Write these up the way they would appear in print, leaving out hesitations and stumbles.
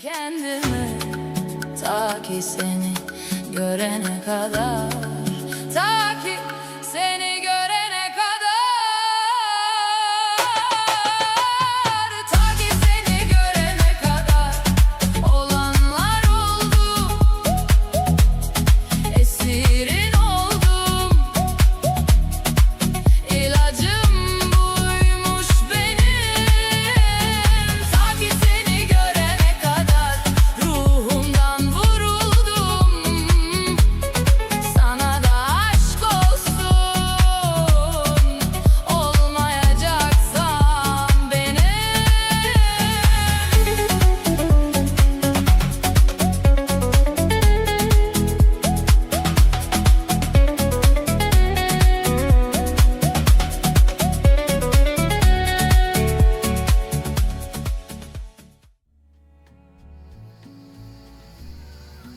Kendimi ta ki seni görene kadar, ta ki seni görene kadar, ta ki seni görene kadar olanlar oldu, esirin oldum, ilacım buymuş benim, ta ki seni görene kadar ruhumdan vuruldum, sana da aşk olsun, olmayacaksan benim.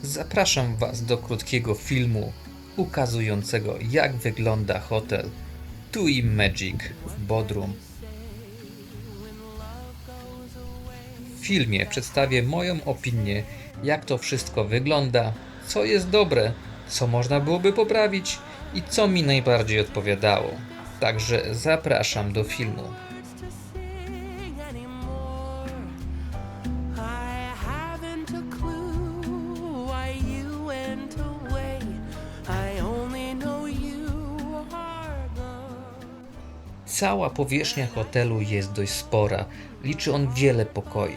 Zapraszam Was do krótkiego filmu ukazującego, jak wygląda hotel TUI Magic w Bodrum. W filmie przedstawię moją opinię, jak to wszystko wygląda, co jest dobre, co można byłoby poprawić i co mi najbardziej odpowiadało. Także zapraszam do filmu. I haven't a clue why you went away. I only know you are gone. Cała powierzchnia hotelu jest dość spora, liczy on wiele pokoi.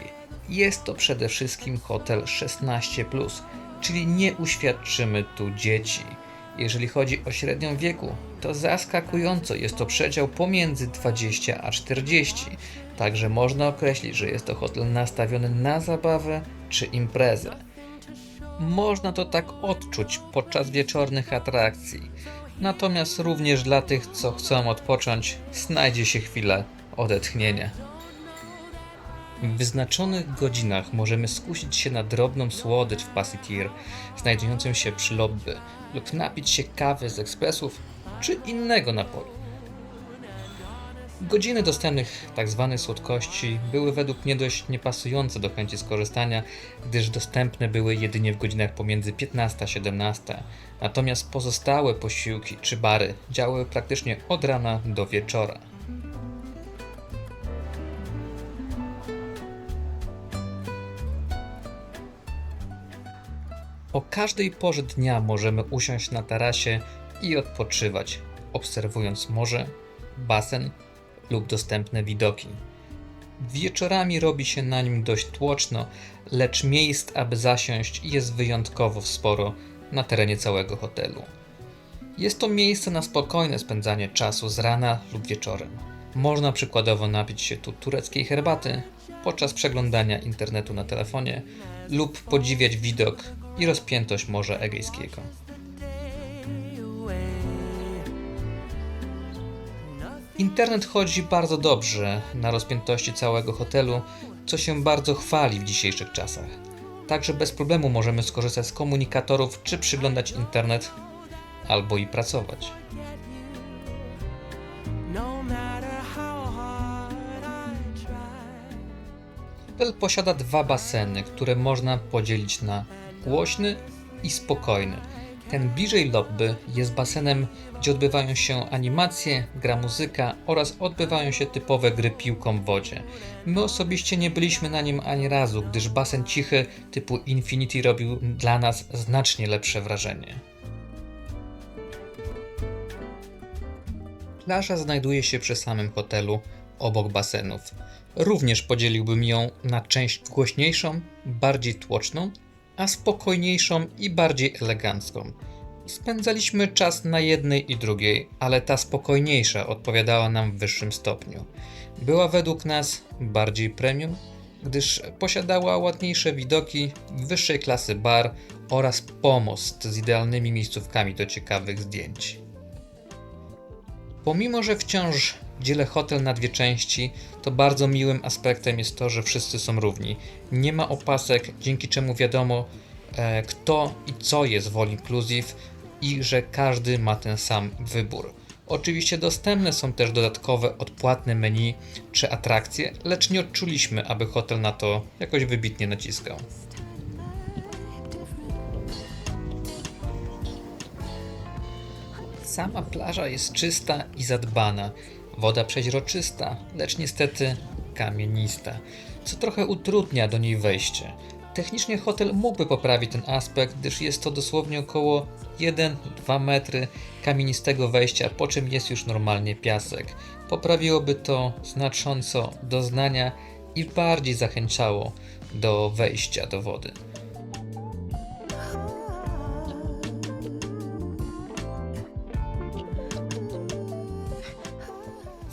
Jest to przede wszystkim hotel 16+, czyli nie uświadczymy tu dzieci. Jeżeli chodzi o średnią wieku, to zaskakująco jest to przedział pomiędzy 20 a 40, także można określić, że jest to hotel nastawiony na zabawę czy imprezę. Można to tak odczuć podczas wieczornych atrakcji, natomiast również dla tych, co chcą odpocząć, znajdzie się chwila odetchnienia. W wyznaczonych godzinach możemy skusić się na drobną słodycz w Passetir znajdującą się przy lobby lub napić się kawy z ekspresów czy innego napoju. Godziny dostępnych tzw. słodkości były według mnie dość niepasujące do chęci skorzystania, gdyż dostępne były jedynie w godzinach pomiędzy 15 a 17, natomiast pozostałe posiłki czy bary działały praktycznie od rana do wieczora. O każdej porze dnia możemy usiąść na tarasie i odpoczywać, obserwując morze, basen lub dostępne widoki. Wieczorami robi się na nim dość tłoczno, lecz miejsc, aby zasiąść, jest wyjątkowo sporo na terenie całego hotelu. Jest to miejsce na spokojne spędzanie czasu z rana lub wieczorem. Można przykładowo napić się tu tureckiej herbaty podczas przeglądania internetu na telefonie lub podziwiać widok i rozpiętość Morza Egejskiego. Internet chodzi bardzo dobrze na rozpiętości całego hotelu, co się bardzo chwali w dzisiejszych czasach. Także bez problemu możemy skorzystać z komunikatorów czy przyglądać internet, albo i pracować. No matter how hard I try. Hotel posiada dwa baseny, które można podzielić na głośny i spokojny. Ten bliżej lobby jest basenem, gdzie odbywają się animacje, gra muzyka oraz odbywają się typowe gry piłką w wodzie. My osobiście nie byliśmy na nim ani razu, gdyż basen cichy typu Infinity robił dla nas znacznie lepsze wrażenie. Plaża znajduje się przy samym hotelu, obok basenów. Również podzieliłbym ją na część głośniejszą, bardziej tłoczną, a spokojniejszą i bardziej elegancką. Spędzaliśmy czas na jednej i drugiej, ale ta spokojniejsza odpowiadała nam w wyższym stopniu. Była według nas bardziej premium, gdyż posiadała ładniejsze widoki, wyższej klasy bar oraz pomost z idealnymi miejscówkami do ciekawych zdjęć. Pomimo, że wciąż dzielę hotel na dwie części, to bardzo miłym aspektem jest to, że wszyscy są równi. Nie ma opasek, dzięki czemu wiadomo kto i co jest w all inclusive i że każdy ma ten sam wybór. Oczywiście dostępne są też dodatkowe odpłatne menu czy atrakcje, lecz nie odczuliśmy, aby hotel na to jakoś wybitnie naciskał. Sama plaża jest czysta i zadbana, woda przeźroczysta, lecz niestety kamienista, co trochę utrudnia do niej wejście. Technicznie hotel mógłby poprawić ten aspekt, gdyż jest to dosłownie około 1-2 metry kamienistego wejścia, po czym jest już normalnie piasek. Poprawiłoby to znacząco doznania i bardziej zachęcało do wejścia do wody.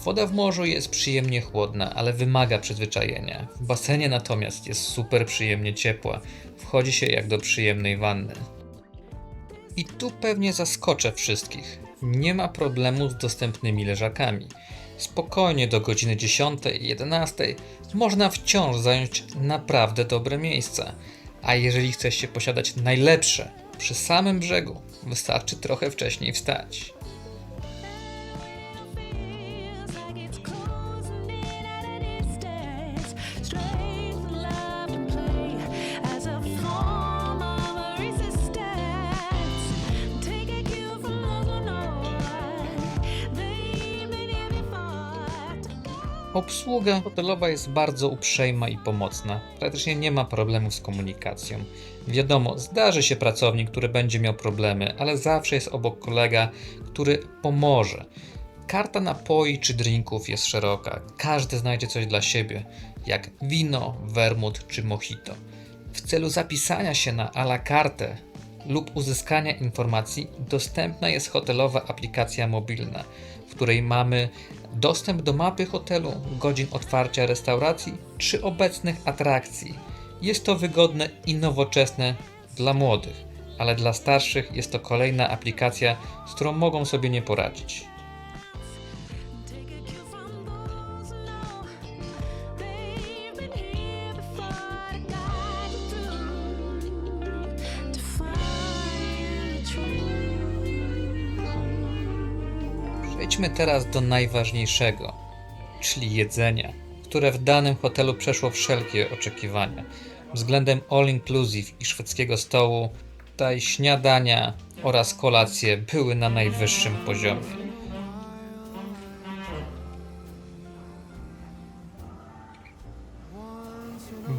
Woda w morzu jest przyjemnie chłodna, ale wymaga przyzwyczajenia. W basenie natomiast jest super przyjemnie ciepła. Wchodzi się jak do przyjemnej wanny. I tu pewnie zaskoczę wszystkich. Nie ma problemu z dostępnymi leżakami. Spokojnie do godziny 10-11 można wciąż zająć naprawdę dobre miejsca. A jeżeli chce się posiadać najlepsze przy samym brzegu, wystarczy trochę wcześniej wstać. Feels like it's closing in at a distance. Strength, love, and play as a form of resistance. Take a cue from those who know what they've been here before. Obsługa hotelowa jest bardzo uprzejma i pomocna. Praktycznie nie ma problemów z komunikacją. Wiadomo, zdarzy się pracownik, który będzie miał problemy, ale zawsze jest obok kolega, który pomoże. Karta napoi czy drinków jest szeroka. Każdy znajdzie coś dla siebie, jak wino, wermut czy mojito. W celu zapisania się na à la carte lub uzyskania informacji dostępna jest hotelowa aplikacja mobilna, w której mamy dostęp do mapy hotelu, godzin otwarcia restauracji czy obecnych atrakcji. Jest to wygodne i nowoczesne dla młodych, ale dla starszych jest to kolejna aplikacja, z którą mogą sobie nie poradzić. Take a cue from those who know they've been here before to guide you through, to find the truth. Przejdźmy teraz do najważniejszego, czyli jedzenia, które w danym hotelu przeszło wszelkie oczekiwania. Względem all inclusive i szwedzkiego stołu, tutaj śniadania oraz kolacje były na najwyższym poziomie.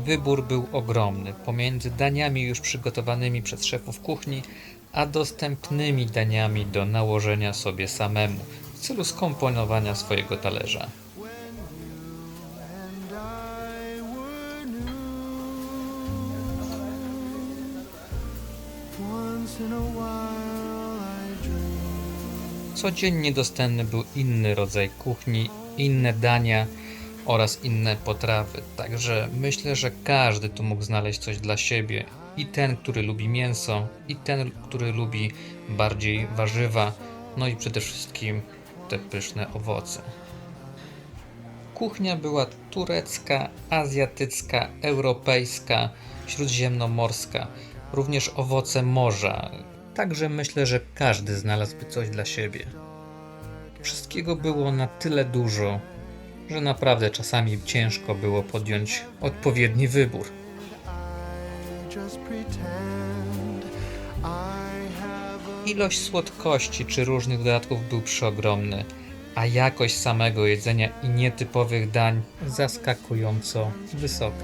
Wybór był ogromny pomiędzy daniami już przygotowanymi przez szefów kuchni, a dostępnymi daniami do nałożenia sobie samemu w celu skomponowania swojego talerza. Once in a while I dream. Codziennie dostępny był inny rodzaj kuchni, inne dania oraz inne potrawy, także myślę, że każdy tu mógł znaleźć coś dla siebie. I ten, który lubi mięso, i ten, który lubi bardziej warzywa, no i przede wszystkim te pyszne owoce. Kuchnia była turecka, azjatycka, europejska, śródziemnomorska, również owoce morza. Także myślę, że każdy znalazłby coś dla siebie. Wszystkiego było na tyle dużo, że naprawdę czasami ciężko było podjąć odpowiedni wybór. I just pretend I have a Ilość słodkości czy różnych dodatków był przeogromny, a jakość samego jedzenia i nietypowych dań zaskakująco wysoka.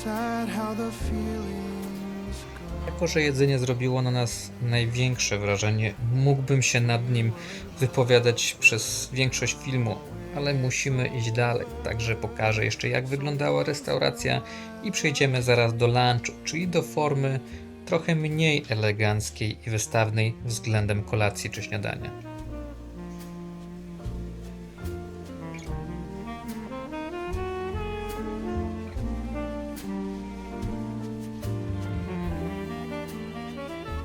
sad how the feelings go. Jako że jedzenie zrobiło na nas największe wrażenie, mógłbym się nad nim wypowiadać przez większość filmu, ale musimy iść dalej, także pokażę jeszcze, jak wyglądała restauracja i przejdziemy zaraz do lunchu, czyli do formy trochę mniej eleganckiej i wystawnej względem kolacji czy śniadania.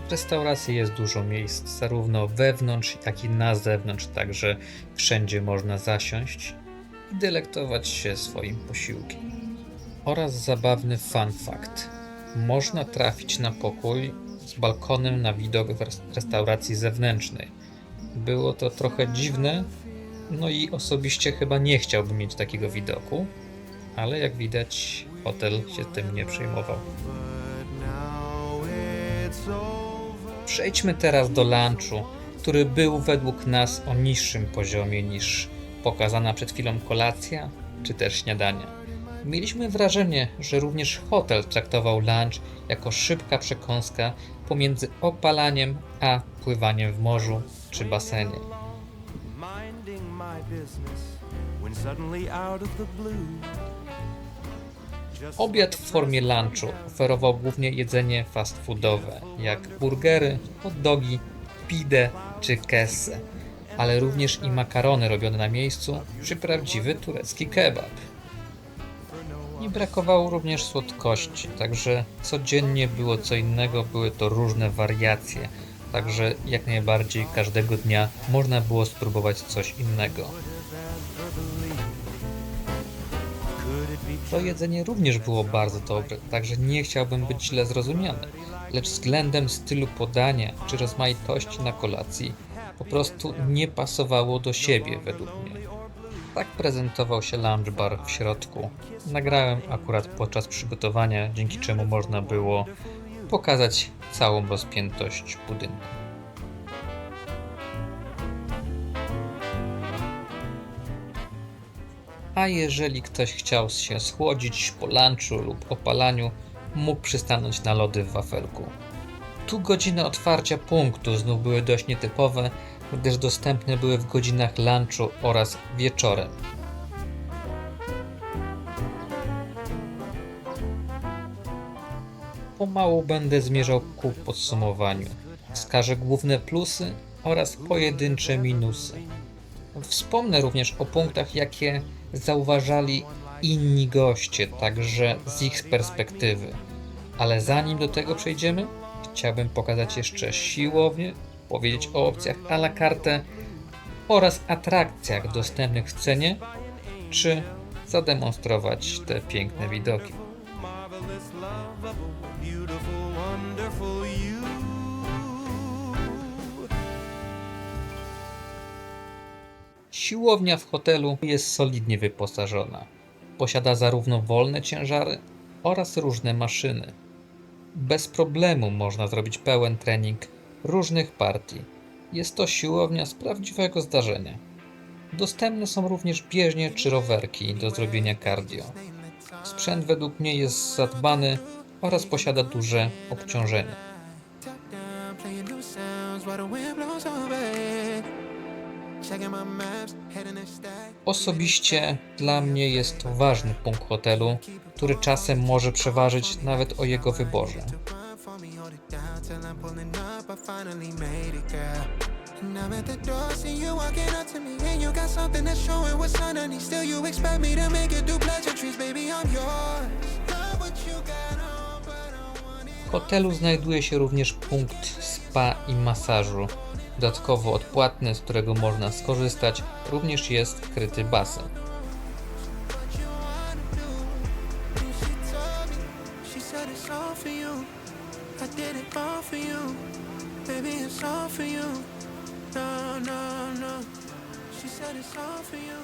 W restauracji jest dużo miejsc, zarówno wewnątrz, jak i na zewnątrz, także wszędzie można zasiąść i delektować się swoim posiłkiem. Oraz zabawny fun fact. Można trafić na pokój z balkonem na widok w restauracji zewnętrznej. Było to trochę dziwne, no i osobiście chyba nie chciałbym mieć takiego widoku, ale jak widać hotel się tym nie przejmował. Przejdźmy teraz do lunchu, który był według nas o niższym poziomie niż pokazana przed chwilą kolacja czy też śniadanie. Mieliśmy wrażenie, że również hotel traktował lunch jako szybka przekąska pomiędzy opalaniem a pływaniem w morzu czy basenie. Minding my business when suddenly out of the blue. Obiad w formie lunchu oferował głównie jedzenie fast foodowe, jak burgery, hot dogi, pide czy kesse, ale również i makarony robione na miejscu czy prawdziwy turecki kebab. Nie brakowało również słodkości, także codziennie było co innego, były to różne wariacje, także jak najbardziej każdego dnia można było spróbować coś innego. To jedzenie również było bardzo dobre, także nie chciałbym być źle zrozumiany, lecz względem stylu podania czy rozmaitości na kolacji po prostu nie pasowało do siebie według mnie. Tak prezentował się lunch bar w środku. Nagrałem akurat podczas przygotowania, dzięki czemu można było pokazać całą rozpiętość budynku. A jeżeli ktoś chciał się schłodzić po lunchu lub opalaniu, mógł przystanąć na lody w wafelku. Tu godziny otwarcia punktu znów były dość nietypowe, gdyż dostępne były w godzinach lunchu oraz wieczorem. Pomału będę zmierzał ku podsumowaniu. Wskażę główne plusy oraz pojedyncze minusy. Wspomnę również o punktach, jakie zauważali inni goście, także z ich perspektywy. Ale zanim do tego przejdziemy, chciałbym pokazać jeszcze siłownię, powiedzieć o opcjach à la carte oraz atrakcjach dostępnych w cenie, czy zademonstrować te piękne widoki. Marvelous love of a beautiful, wonderful you. Siłownia w hotelu jest solidnie wyposażona. Posiada zarówno wolne ciężary oraz różne maszyny. Bez problemu można zrobić pełen trening różnych partii. Jest to siłownia z prawdziwego zdarzenia. Dostępne są również bieżnie czy rowerki do zrobienia cardio. Sprzęt według mnie jest zadbany oraz posiada duże obciążenie. Top down, playing new sounds while the wind blows over. Checking my maps, heading a stack. Osobiście dla mnie jest to ważny punkt hotelu, który czasem może przeważyć nawet o jego wyborze. Run for me, hold it down till I'm pulling up. I finally made it, girl. And I'm at the door, see you walking up to me, and you got something that's showing what's underneath. Still, you expect me to make it do pleasantries, baby, I'm yours. Love what you got on, but I want it. W hotelu znajduje się również punkt spa i masażu. Dodatkowo odpłatny, z którego można skorzystać, również jest kryty basen. She told me, she said it's all for you. I did it all for you, baby, it's all for you. No, no, no. She said it's all for you.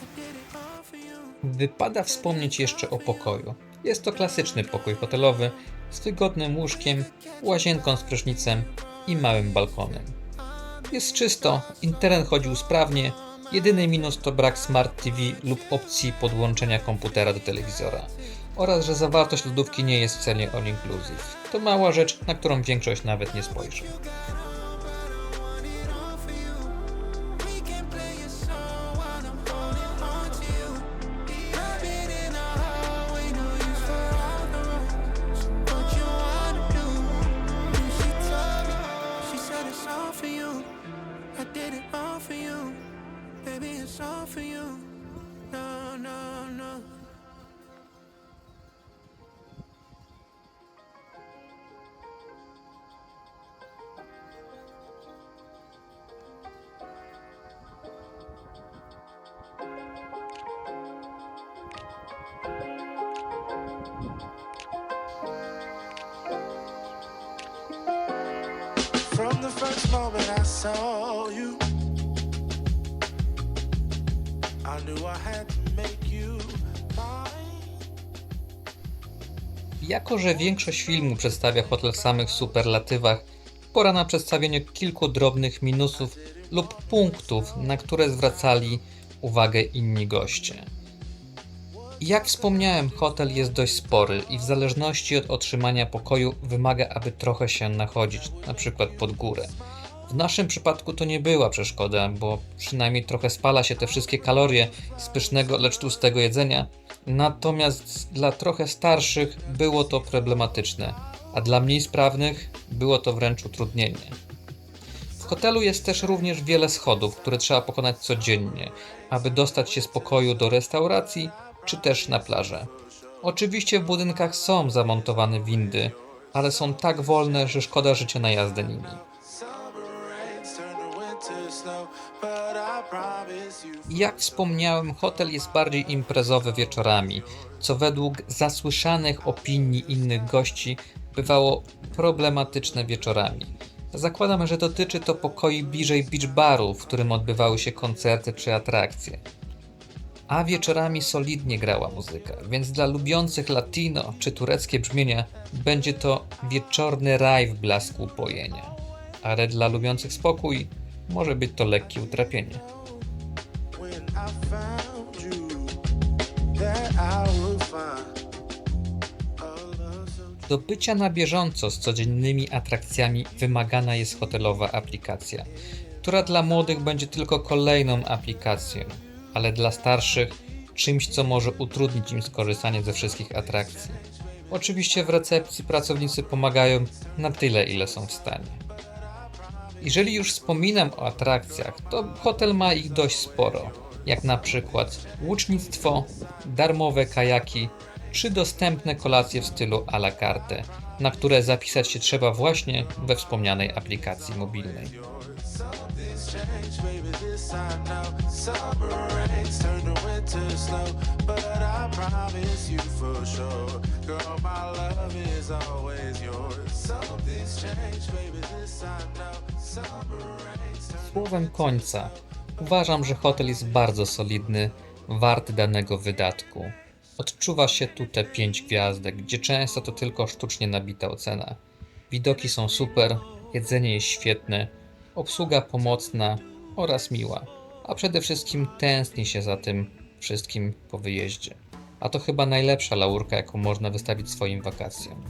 I did it all for you. Wypada wspomnieć jeszcze o pokoju. Jest to klasyczny pokój hotelowy z wygodnym łóżkiem, łazienką z prysznicem i małym balkonem. Jest czysto, internet chodził sprawnie, jedyny minus to brak Smart TV lub opcji podłączenia komputera do telewizora oraz, że zawartość lodówki nie jest w cenie all inclusive. To mała rzecz, na którą większość nawet nie spojrzy. We can play a song while I'm holding on to you. I've been in the hallway, no use for all the roads. What you wanna do? And she told me, she said it's all for you. I did it all for you, baby, it's all for you. No, no, no. first moment I saw you, I knew I had to make you mine. Jako że większość filmu przedstawia hotel w samych superlatywach, pora na przedstawienie kilku drobnych minusów lub punktów, na które zwracali uwagę inni goście. Jak wspomniałem, hotel jest dość spory i w zależności od otrzymania pokoju wymaga, aby trochę się nachodzić, np. pod górę. W naszym przypadku to nie była przeszkoda, bo przynajmniej trochę spala się te wszystkie kalorie z pysznego, lecz tłustego jedzenia, natomiast dla trochę starszych było to problematyczne, a dla mniej sprawnych było to wręcz utrudnienie. W hotelu jest też również wiele schodów, które trzeba pokonać codziennie, aby dostać się z pokoju do restauracji czy też na plażę. Oczywiście w budynkach są zamontowane windy, ale są tak wolne, że szkoda życia na jazdę nimi. Jak wspomniałem, hotel jest bardziej imprezowy wieczorami, co według zasłyszanych opinii innych gości bywało problematyczne wieczorami. Zakładam, że dotyczy to pokoi bliżej beach baru, w którym odbywały się koncerty czy atrakcje. A wieczorami solidnie grała muzyka, więc dla lubiących latino czy tureckie brzmienia będzie to wieczorny raj w blasku upojenia. Ale dla lubiących spokój może być to lekkie utrapienie. When I found you, that I will find a love so Do bycia na bieżąco z codziennymi atrakcjami wymagana jest hotelowa aplikacja, która dla młodych będzie tylko kolejną aplikacją, ale dla starszych czymś, co może utrudnić im skorzystanie ze wszystkich atrakcji. Oczywiście w recepcji pracownicy pomagają na tyle, ile są w stanie. Jeżeli już wspominam o atrakcjach, to hotel ma ich dość sporo, jak na przykład łucznictwo, darmowe kajaki czy dostępne kolacje w stylu à la carte, na które zapisać się trzeba właśnie we wspomnianej aplikacji mobilnej. something's changed, baby, this I know. Summer rains turn to winter snow, but I promise you for sure, girl, my love is always yours. Something's changed, baby, this I know. Summer rains turn Słowem końca, uważam, że hotel jest bardzo solidny, wart danego wydatku. Odczuwa się tu te 5 gwiazdek, gdzie często to tylko sztucznie nabita ocena. Widoki są super, jedzenie jest świetne, obsługa pomocna oraz miła, a przede wszystkim tęskni się za tym wszystkim po wyjeździe. A to chyba najlepsza laurka, jaką można wystawić swoim wakacjom.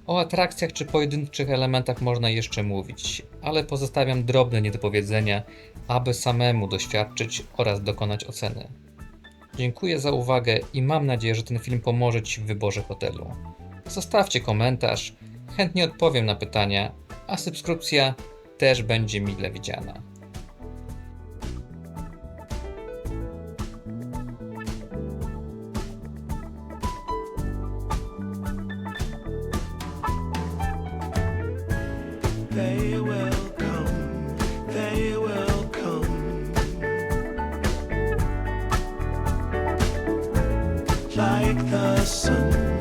O atrakcjach czy pojedynczych elementach można jeszcze mówić, ale pozostawiam drobne niedopowiedzenia, aby samemu doświadczyć oraz dokonać oceny. Dziękuję za uwagę i mam nadzieję, że ten film pomoże Ci w wyborze hotelu. Zostawcie komentarz, chętnie odpowiem na pytania, a subskrypcja też będzie mile widziana. They will come, they will come. Like the sun.